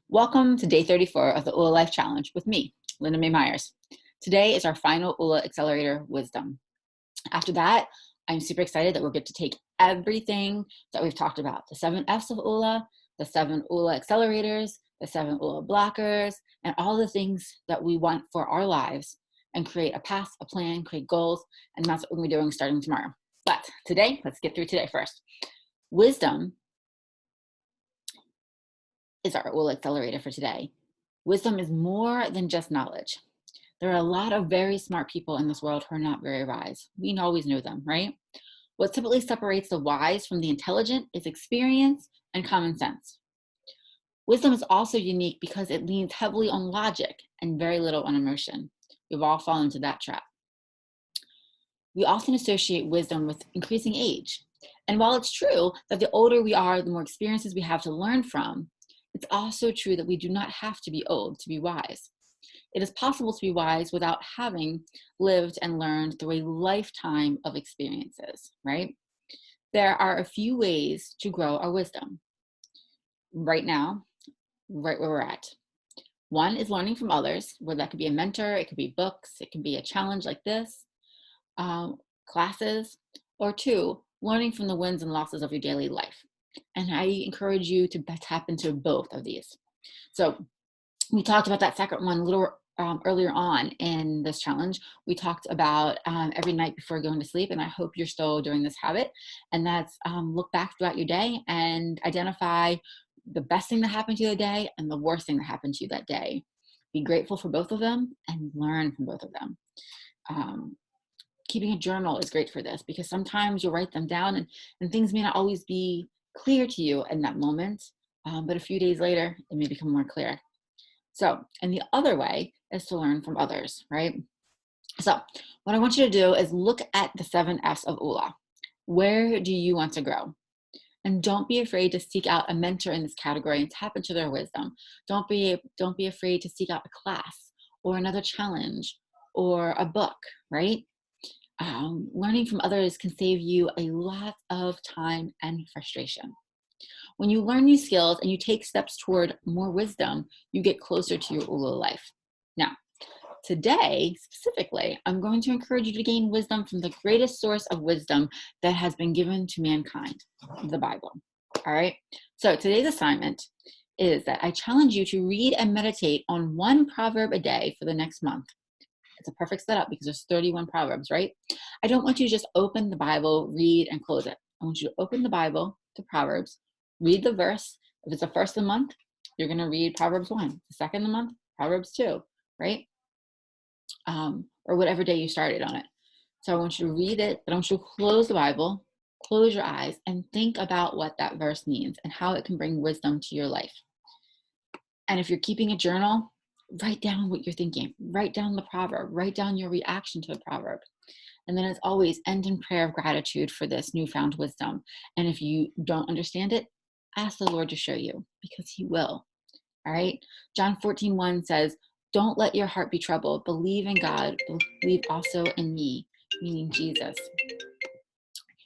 Welcome to day 34 of the Oola Life Challenge with me, Linda Mae Myers. Today is our final Oola Accelerator Wisdom. After that, I'm super excited that we'll get to take everything that we've talked about, the 7 F's of Oola, the 7 Oola accelerators, the 7 Oola blockers, and all the things that we want for our lives, and create a path, a plan, create goals, and that's what we're doing starting tomorrow. But today, let's get through today first. Wisdom is our Oola accelerator for today. Wisdom is more than just knowledge. There are a lot of very smart people in this world who are not very wise. We always know them, right? What typically separates the wise from the intelligent is experience and common sense. Wisdom is also unique because it leans heavily on logic and very little on emotion. We've all fallen into that trap. We often associate wisdom with increasing age. And while it's true that the older we are, the more experiences we have to learn from, it's also true that we do not have to be old to be wise. It is possible to be wise without having lived and learned through a lifetime of experiences, right? There are a few ways to grow our wisdom right now, right where we're at. One is learning from others, where that could be a mentor, it could be books, it could be a challenge like this, classes, or 2, learning from the wins and losses of your daily life. And I encourage you to tap into both of these. So we talked about that second one a little earlier on in this challenge. We talked about every night before going to sleep, and I hope you're still doing this habit. And that's look back throughout your day and identify the best thing that happened to you that day and the worst thing that happened to you that day. Be grateful for both of them and learn from both of them. Keeping a journal is great for this because sometimes you'll write them down and things may not always be clear to you in that moment, but a few days later, it may become more clear. So, and the other way is to learn from others, right? So what I want you to do is look at the 7 F's of Oola. Where do you want to grow? And don't be afraid to seek out a mentor in this category and tap into their wisdom. Don't be afraid to seek out a class or another challenge or a book, right? Learning from others can save you a lot of time and frustration. When you learn these skills and you take steps toward more wisdom, you get closer to your Oola life. Now, today, specifically, I'm going to encourage you to gain wisdom from the greatest source of wisdom that has been given to mankind, the Bible. All right? So today's assignment is that I challenge you to read and meditate on 1 proverb a day for the next month. It's a perfect setup because there's 31 proverbs, right? I don't want you to just open the Bible, read, and close it. I want you to open the Bible to Proverbs, read the verse. If it's the first of the month, you're going to read Proverbs 1. The second of the month, Proverbs 2, right? Or whatever day you started on it. So I want you to read it, but I want you to close the Bible, close your eyes, and think about what that verse means and how it can bring wisdom to your life. And if you're keeping a journal, write down what you're thinking. Write down the proverb. Write down your reaction to the proverb. And then as always, end in prayer of gratitude for this newfound wisdom. And if you don't understand it, ask the Lord to show you because he will. All right. John 14:1 says, don't let your heart be troubled. Believe in God. Believe also in me, meaning Jesus.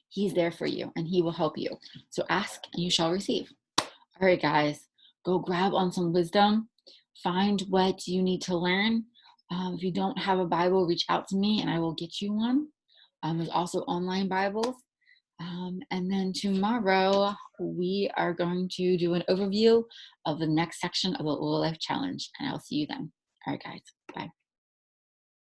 He's there for you and he will help you. So ask and you shall receive. All right, guys, go grab on some wisdom. Find what you need to learn. If you don't have a Bible, reach out to me and I will get you one. There's also online Bibles. And then tomorrow we are going to do an overview of the next section of the Oola Life Challenge, and I'll see you then. All right, guys.